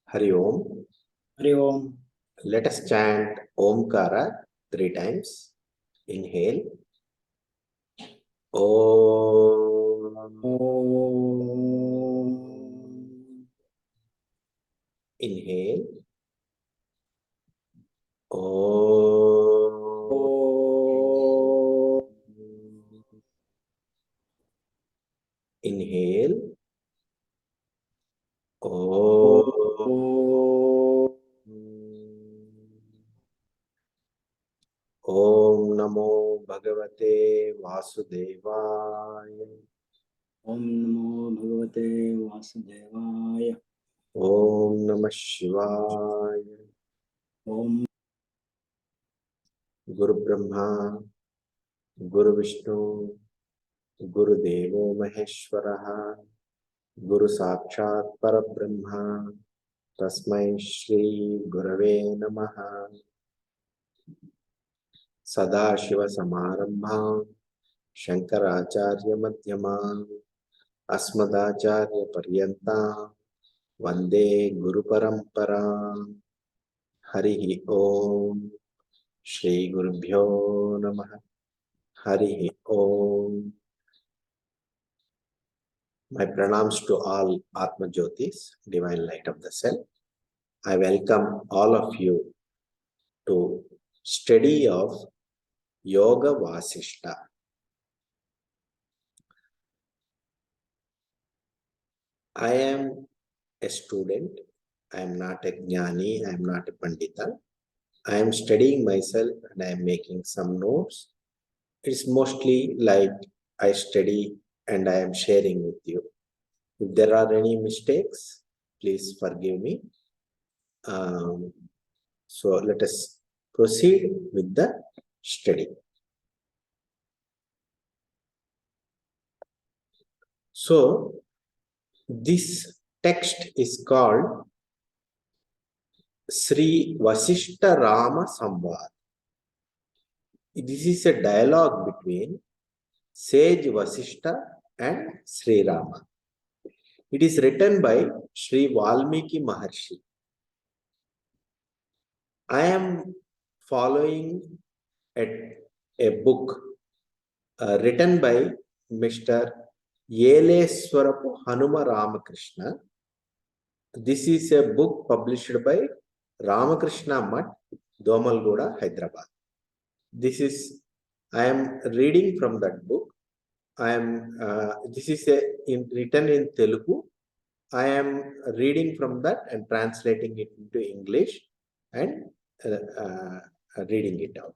Hari Om. Hari Om. Let us chant Omkara 3 times. Inhale. Om. Om. Inhale. Om. Om. Inhale. Om. Om Namo Bhagavate Vasudevaya. Om Namo Bhagavate Vasudevaya. Om Namah Shivaya. Om Guru Brahma, Guru Vishnu, Guru Devo Maheshwaraha, Guru Sakshat Parabrahma, Tasmai Shri Gurave Namaha. Sadashiva Samarambha, Shankaracharya Madhyama, Asmadacharya Paryanta, Vande Guru Parampara. Hari Om. Shri Gurubhyo Namaha. Hari Om. My pranams to all Atma Jyotis, divine light of the self. I welcome all of you to study of YogaVashishta. I am a student. I am not a jnani. I am not a pandita. I am studying myself and I am making some notes. It's mostly like I study and I am sharing with you. If there are any mistakes, please forgive me. So let us proceed with the study. So this text is called Sri Vashishta Rama Samvad. This is a dialogue between sage Vashishta and Sri Rama. It is written by Sri Valmiki Maharshi. I am following a book written by Mr. Yeleswarapu Hanuma Ramakrishna. This is a book published by Ramakrishna Mutt, Domalgoda, Hyderabad. I am reading from that book. This is written in Telugu. I am reading from that and translating it into English and reading it out.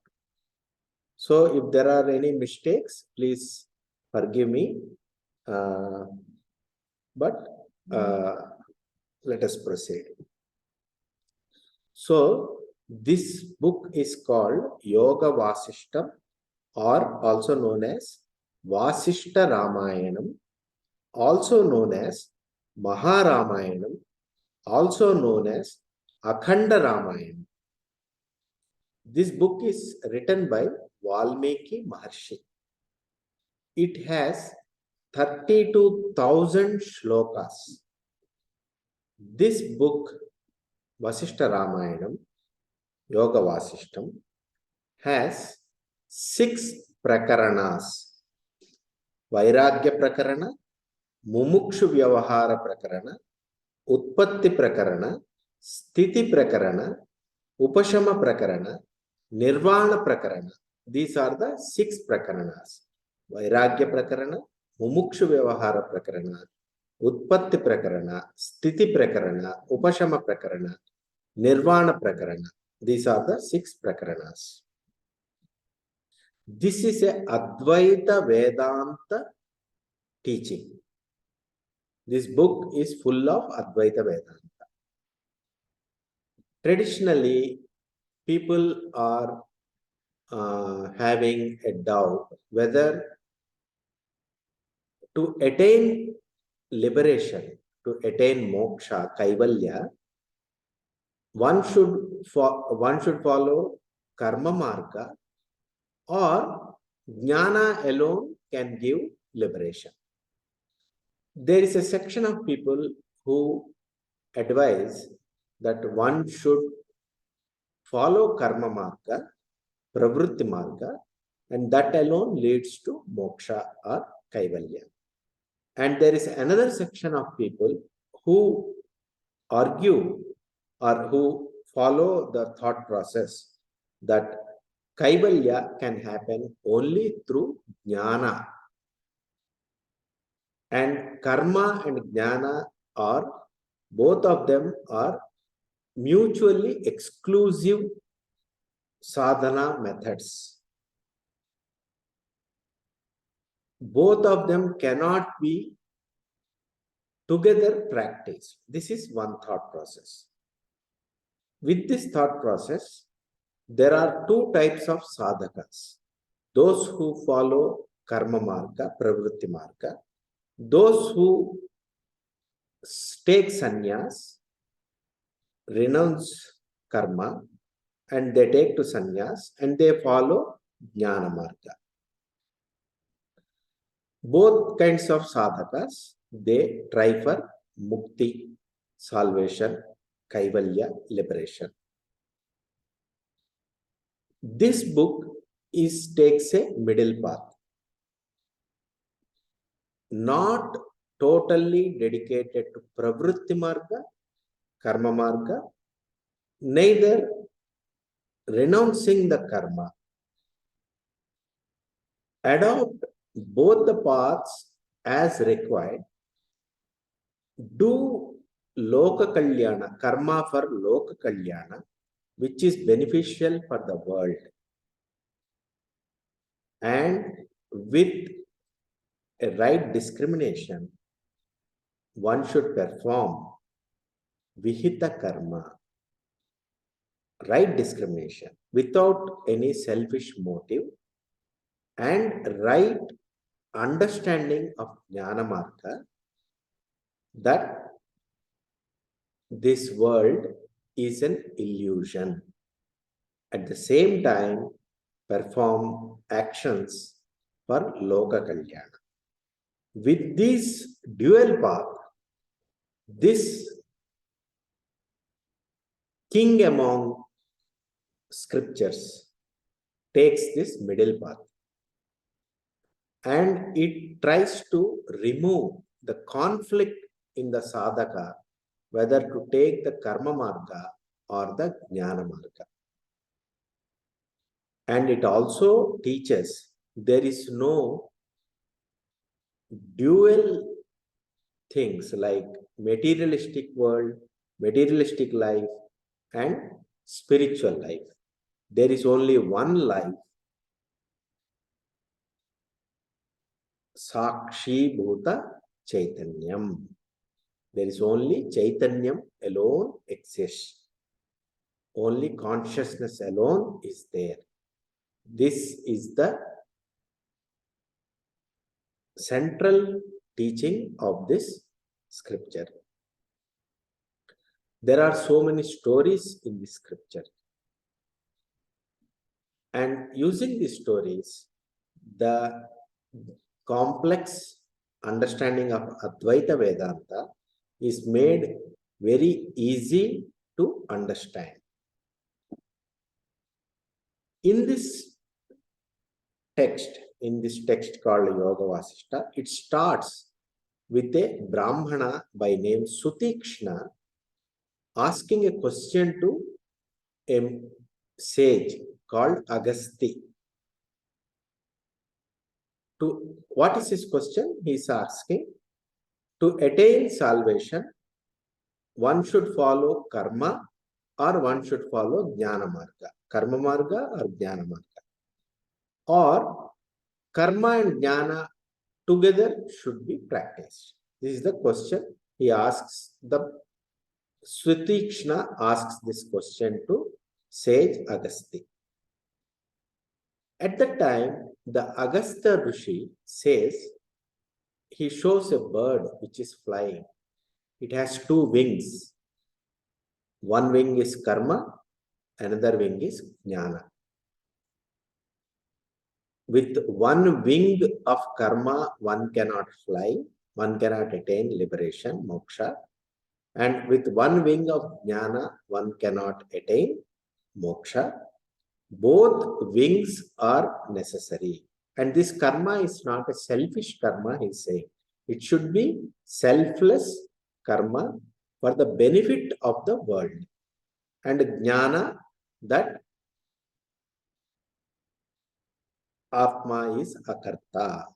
So if there are any mistakes, please forgive me. But let us proceed. So this book is called YogaVashishta, or also known as Vashishta Ramayanam, also known as Maharamayanam, also known as Akhanda Ramayanam. This book is written by Valmiki Maharshi. It has 32,000 shlokas. This book, Vashishta Ramayanam, YogaVashishtam, has 6 prakaranas. Vairagya prakarana, Mumukshu Vyavahara prakarana, Utpatti prakarana, Sthiti prakarana, Upashama prakarana, Nirvana prakarana. These are the 6 prakaranas. Vairagya prakarana, Mumukshu Vyavahara prakarana, Utpatti prakarana, Sthiti prakarana, Upashama prakarana, Nirvana prakarana. These are the 6 prakaranas. This is a Advaita Vedanta teaching. This book is full of Advaita Vedanta. Traditionally, people are having a doubt whether to attain liberation, to attain moksha, kaivalya, one should follow karma marga, or jnana alone can give liberation. There is a section of people who advise that one should follow karma marga, pravritti marga, and that alone leads to moksha or kaivalya. And there is another section of people who argue or who follow the thought process that kaivalya can happen only through jnana. And karma and jnana are, both of them are mutually exclusive sadhana methods. Both of them cannot be together practiced. This is one thought process. With this thought process, there are two types of sadhakas. Those who follow karma marga, pravritti marga, those who take sannyas, renounce karma, and they take to sannyas and they follow jnana marga. Both kinds of sadhakas, they try for mukti, salvation, kaivalya, liberation. This book takes a middle path, not totally dedicated to pravritti marga, karma marga, neither renouncing the karma. Adopt both the paths as required. Do loka kalyana, karma for loka kalyana, which is beneficial for the world. And with a right discrimination, one should perform vihita karma, right discrimination, without any selfish motive, and right understanding of jnana marga, that this world is an illusion. At the same time, perform actions for loka kalyana. With this dual path, this king among scriptures takes this middle path, and it tries to remove the conflict in the sadhaka, whether to take the karma marga or the jnana marga. And it also teaches there is no dual things like materialistic world, materialistic life, and spiritual life. There is only one life, Sakshi Bhuta Chaitanyam. There is only Chaitanyam alone exists. Only consciousness alone is there. This is the central teaching of this scripture. There are so many stories in this scripture. And using these stories, the complex understanding of Advaita Vedanta is made very easy to understand. In this text called YogaVashishta, it starts with a Brahmana by name Sutikshna asking a question to a sage called Agasti. What is his question? He is asking, to attain salvation, one should follow karma or one should follow jnana marga. Karma marga or jnana marga. Or karma and jnana together should be practiced. This is the question he asks. The Switikshna asks this question to sage Agasti. At that time, the Agastya Rishi says, he shows a bird which is flying. It has two wings. One wing is karma, another wing is jnana. With one wing of karma, one cannot fly, one cannot attain liberation, moksha. And with one wing of jnana, one cannot attain moksha. Both wings are necessary. And this karma is not a selfish karma, he's saying. It should be selfless karma for the benefit of the world. And jnana, that Atma is akarta.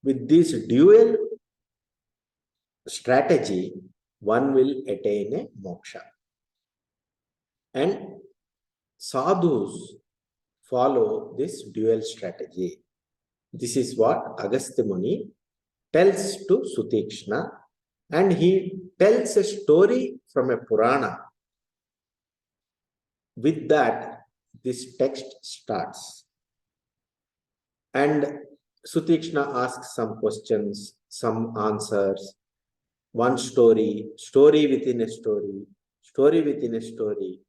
With this dual strategy, one will attain a moksha. And sadhus follow this dual strategy. This is what Agastya Muni tells to Sutikshna, and he tells a story from a Purana. With that, this text starts. And Sutikshna asks some questions, some answers, one story, story within a story, story within a story.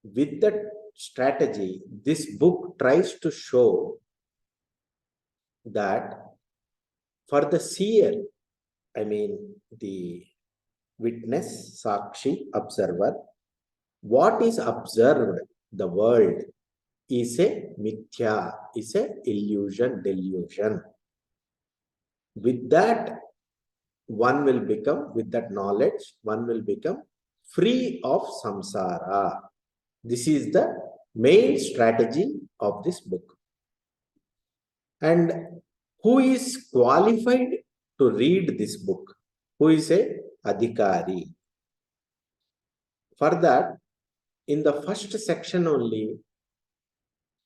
With that strategy, this book tries to show that for the seer, I mean the witness, sakshi, observer, what is observed, the world, is a mithya, is a illusion, delusion. With that, one will become, with that knowledge, one will become free of samsara. This is the main strategy of this book. And who is qualified to read this book? Who is a adhikari? For that, in the first section only,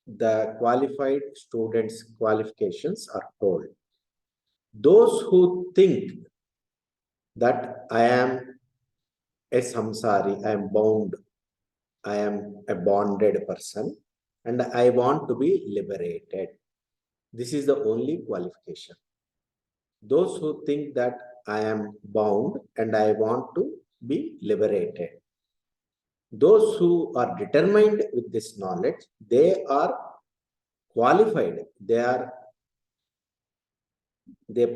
the qualified students' qualifications are told. Those who think that I am a samsari, I am bound, I am a bonded person, and I want to be liberated. This is the only qualification. Those who think that I am bound and I want to be liberated. Those who are determined with this knowledge, they are qualified. They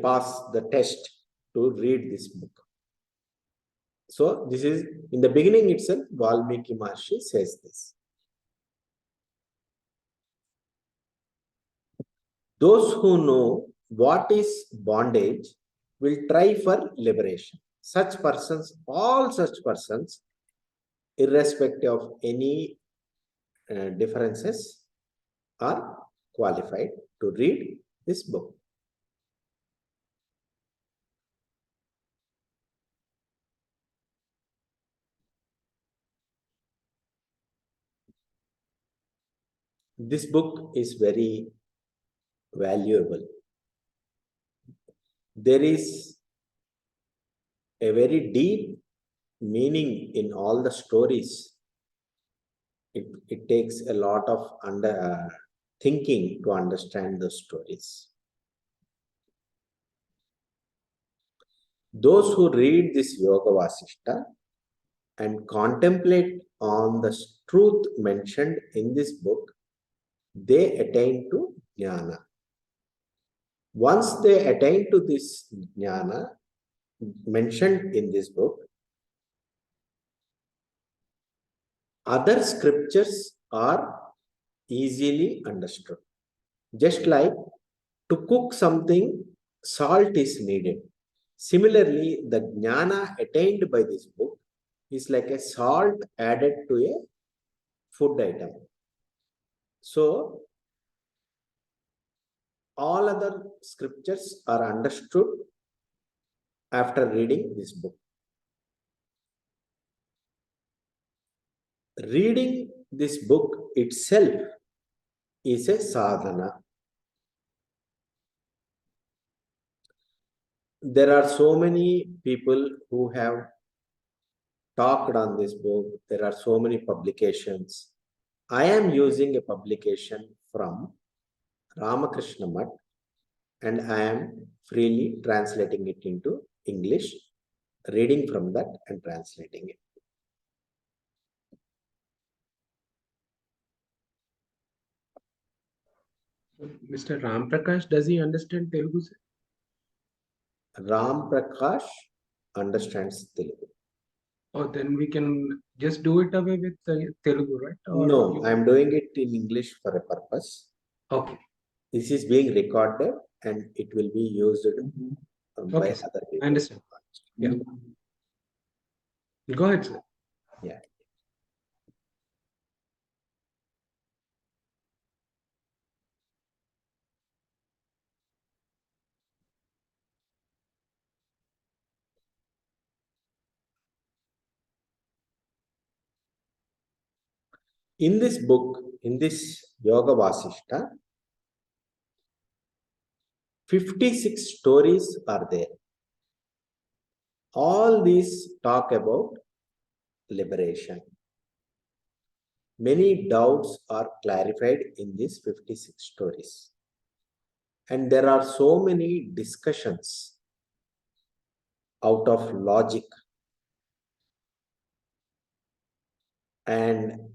pass the test to read this book. So this is, in the beginning itself, Valmiki Maharshi says this. Those who know what is bondage will try for liberation. Such persons, all such persons, irrespective of any differences, are qualified to read this book. This book is very valuable. There is a very deep meaning in all the stories. It takes a lot of thinking to understand the stories. Those who read this YogaVashishta and contemplate on the truth mentioned in this book, they attain to jnana. Once they attain to this jnana mentioned in this book, other scriptures are easily understood. Just like to cook something, salt is needed. Similarly, the jnana attained by this book is like a salt added to a food item. So, all other scriptures are understood after reading this book. Reading this book itself is a sadhana. There are so many people who have talked on this book. There are so many publications. I am using a publication from Ramakrishna Mutt, and I am freely translating it into English, reading from that and translating it. Mr. Ram Prakash, does he understand Telugu, sir? Ram Prakash understands Telugu. Oh, then we can just do it away with Telugu, right? Or No, I'm doing it in English for a purpose. Okay. This is being recorded and it will be used by Okay, sir. other I people. understand. Yeah. Go ahead, sir. Yeah. In this book, in this YogaVashishta, 56 stories are there. All these talk about liberation. Many doubts are clarified in these 56 stories. And there are so many discussions out of logic. And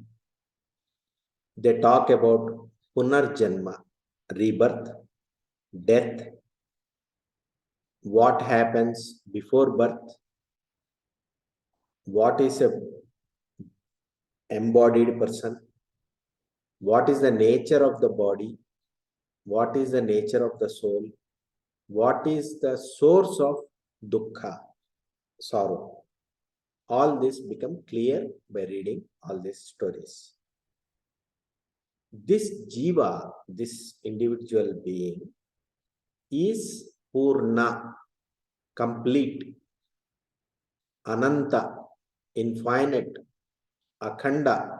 they talk about Punarjanma, rebirth, death, what happens before birth, what is a embodied person, what is the nature of the body, what is the nature of the soul, what is the source of dukkha, sorrow. All this become clear by reading all these stories. This jiva, this individual being, is purna, complete, ananta, infinite, akhanda,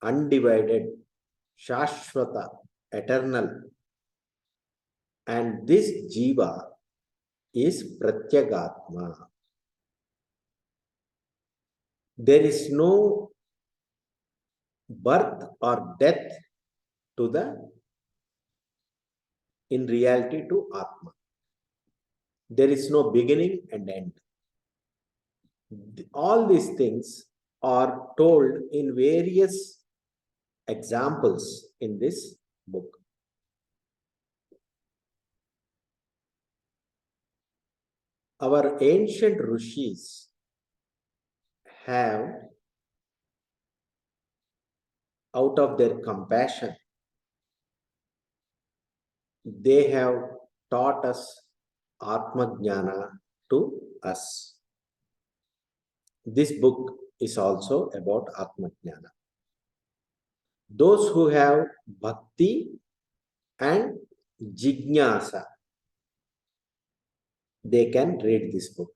undivided, shashvata, eternal. And this jiva is pratyagatma. There is no birth or death to the, in reality, to Atma. There is no beginning and end. All these things are told in various examples in this book. Our ancient rishis have, out of their compassion, they have taught us Atma Jnana to us. This book is also about Atma Jnana. Those who have bhakti and jijnasa, they can read this book.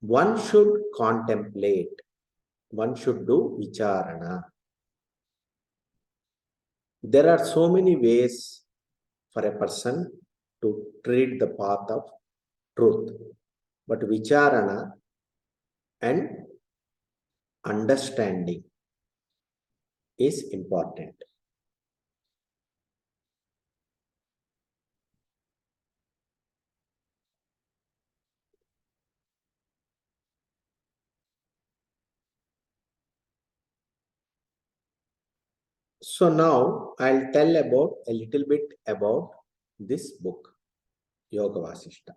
One should contemplate, one should do vicharana. There are so many ways for a person to tread the path of truth, but vicharana and understanding is important. So now I'll tell about a little bit about this book, YogaVashishta.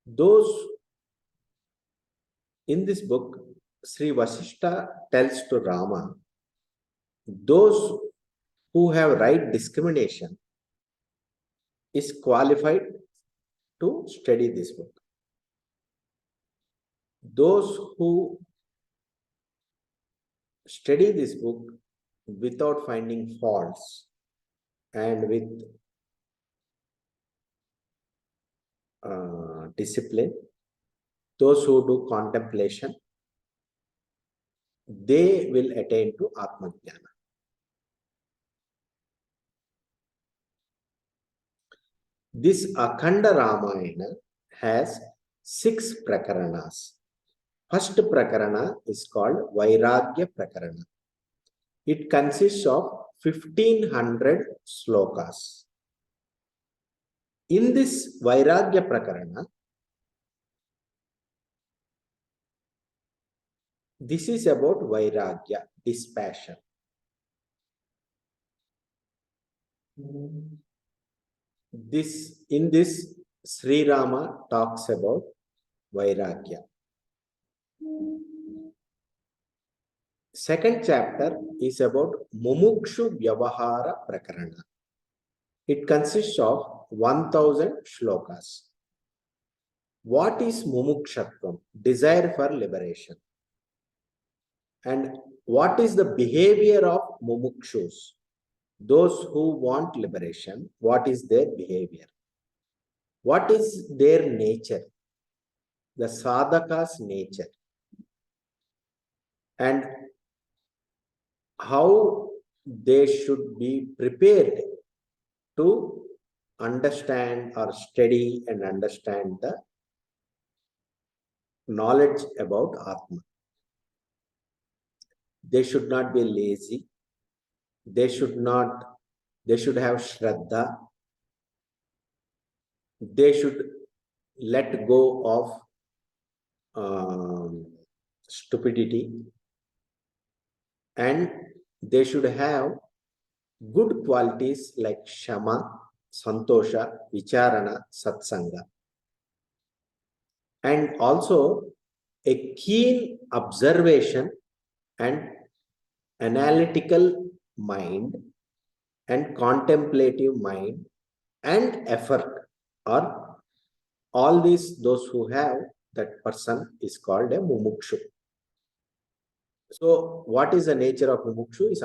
Those in this book, Sri Vashishta tells to Rama, those who have right discrimination is qualified to study this book. Those who study this book without finding faults and with discipline, those who do contemplation, they will attain to Atma Jnana. This Akhanda Ramayana has 6 prakaranas. First prakarana is called Vairagya Prakarana. It consists of 1500 slokas. In this Vairagya Prakarana, This is about Vairagya, dispassion. In this, Sri Rama talks about Vairagya. Second chapter is about Mumukshu Vyavahara Prakarana. It consists of 1000 shlokas. What is Mumukshatvam? Desire for liberation. And what is the behavior of Mumukshus? Those who want liberation, what is their behavior? What is their nature? The sadhaka's nature. And how they should be prepared to understand or study and understand the knowledge about Atma. They should not be lazy. They should have Shraddha. They should let go of stupidity. And they should have good qualities like Shama, Santosha, Vicharana, Satsanga. And also a keen observation and analytical mind and contemplative mind and effort, or all these, those who have, that person is called a Mumukshu. So what is the nature of Mumukshu is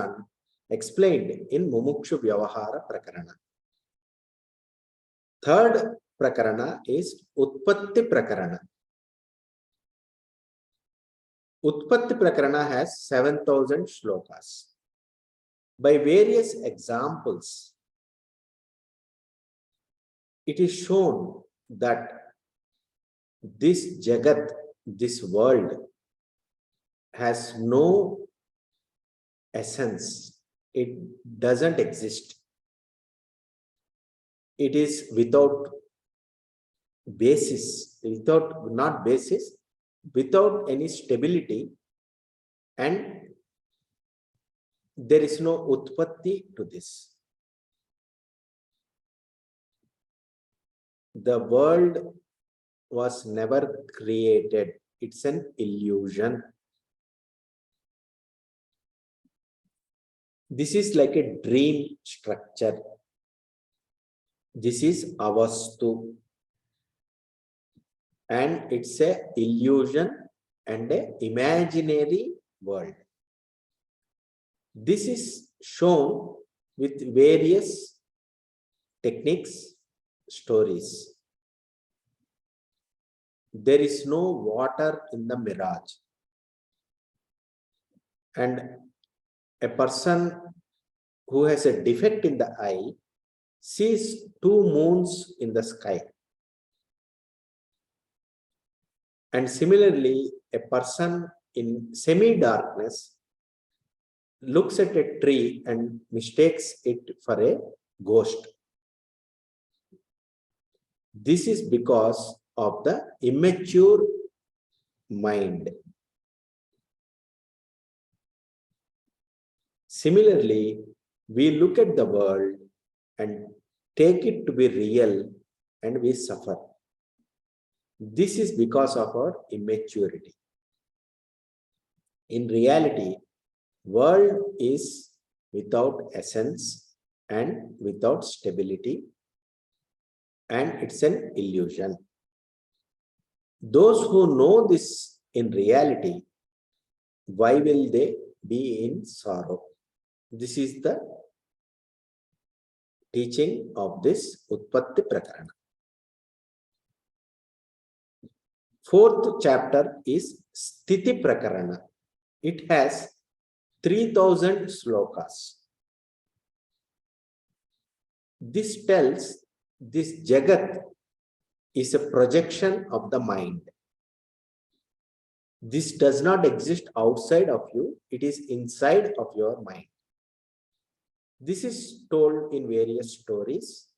explained in Mumukshu Vyavahara Prakarana. Third Prakarana is Utpatti Prakarana. Utpatti Prakarana has 7000 shlokas. By various examples, it is shown that this Jagat, this world, has no essence. It doesn't exist. It is without basis, without any stability, and there is no utpatti to this. The world was never created. It's an illusion. This is like a dream structure. This is avastu. And it's a illusion and an imaginary world. This is shown with various techniques, stories. There is no water in the mirage. And a person who has a defect in the eye sees two moons in the sky. And similarly, a person in semi-darkness looks at a tree and mistakes it for a ghost. This is because of the immature mind. Similarly, we look at the world and take it to be real and we suffer. This is because of our immaturity. In reality, world is without essence and without stability, and it's an illusion. Those who know this in reality, why will they be in sorrow? This is the teaching of this Utpatti Prakarana. Fourth chapter is Sthiti Prakarana. It has 3000 slokas. This tells this Jagat is a projection of the mind. This does not exist outside of you, it is inside of your mind. This is told in various stories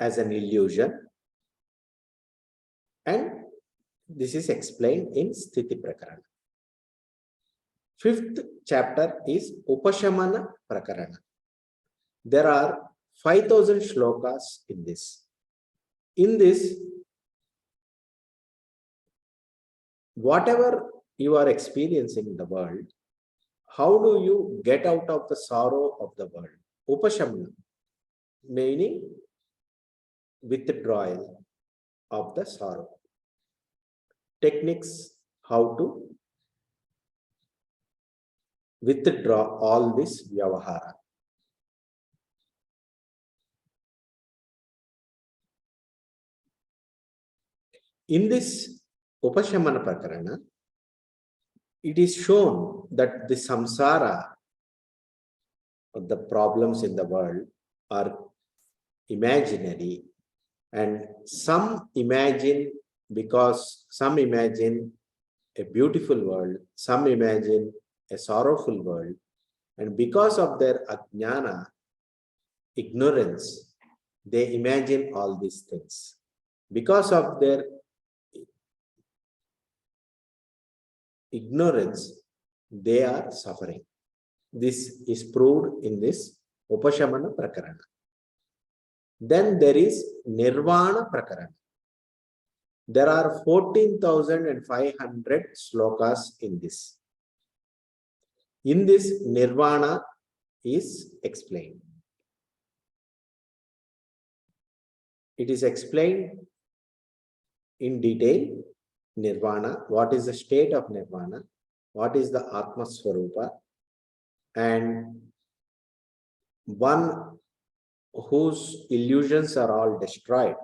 as an illusion, and this is explained in Sthiti Prakarana. Fifth chapter is Upashamana Prakarana. There are 5,000 shlokas in this. In this, whatever you are experiencing in the world, how do you get out of the sorrow of the world? Upashamana, meaning withdrawal of the sorrow. Techniques how to withdraw all this vyavahara. In this Upashamana Prakarana, it is shown that the samsara, the problems in the world, are imaginary, and some imagine a beautiful world, some imagine a sorrowful world, and because of their ajnana, ignorance, they imagine all these things. Because of their ignorance, they are suffering. This is proved in this Upashamana Prakarana. Then there is Nirvana Prakarana. There are 14,500 slokas in this. In this, Nirvana is explained. It is explained in detail. Nirvana, what is the state of Nirvana, what is the Atma Swarupa, and one whose illusions are all destroyed,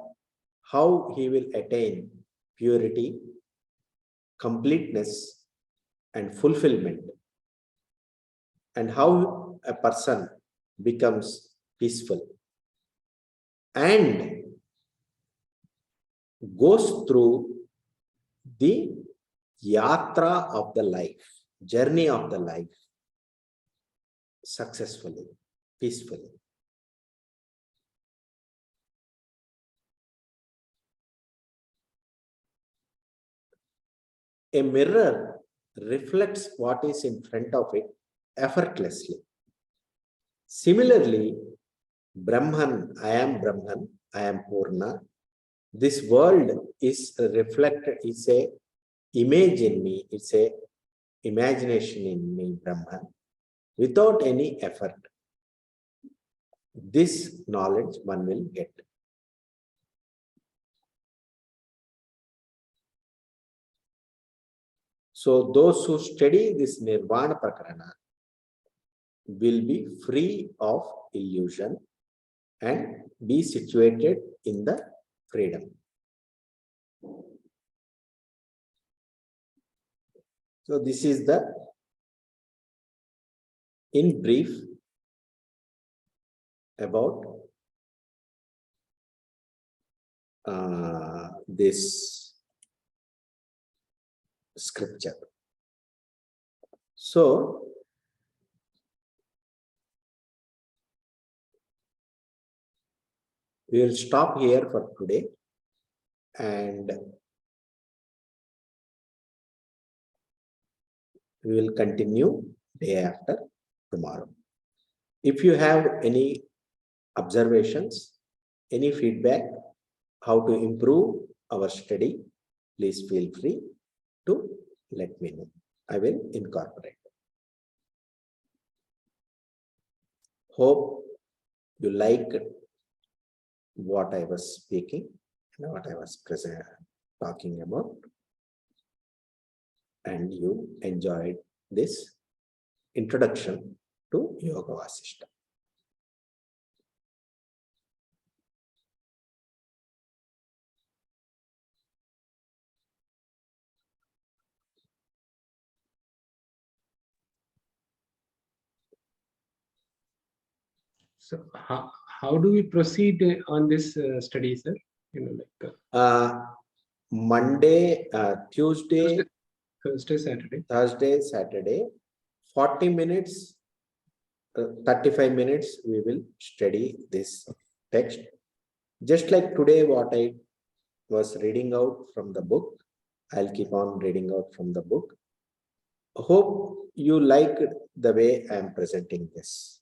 how he will attain purity, completeness, and fulfillment, and how a person becomes peaceful and goes through the yatra of the life, journey of the life, successfully, peacefully. A mirror reflects what is in front of it effortlessly. Similarly, Brahman, I am Purna. This world is reflected, it's a image in me, it's a imagination in me, Brahman, without any effort. This knowledge one will get. So those who study this Nirvana Prakarana will be free of illusion and be situated in the freedom. So this is the, in brief, about this scripture. So we will stop here for today, and we will continue day after tomorrow. If you have any observations, any feedback, how to improve our study, please feel free to let me know. I will incorporate. Hope you liked what I was speaking and what I was talking about, and you enjoyed this introduction to YogaVashishta. So how do we proceed on this study, sir? Monday, Tuesday, Thursday, Saturday. Thursday, Saturday, 40 minutes, 35 minutes, we will study this text. Just like today, what I was reading out from the book, I'll keep on reading out from the book. Hope you like the way I am presenting this.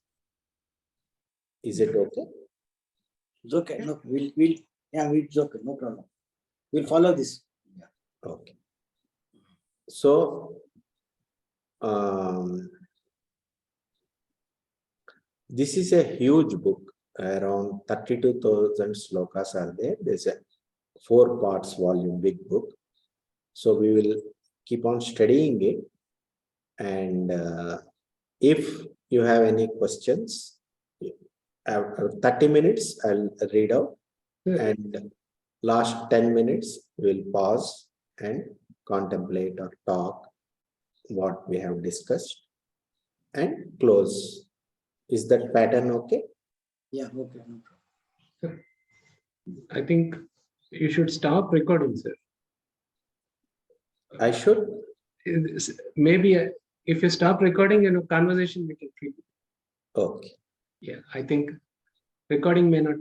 Is it okay? It's okay. No, it's okay. No problem. We'll follow this. Yeah. Okay. So, this is a huge book. Around 32,000 slokas are there. There's a 4 parts volume, big book. So we will keep on studying it. And if you have any questions, 30 minutes I'll read out, and last 10 minutes we'll pause and contemplate or talk what we have discussed and close. Is that pattern okay? Yeah, okay. No problem. I think you should stop recording, sir. I should. Maybe if you stop recording, conversation we can keep. Okay. Yeah, I think recording may not be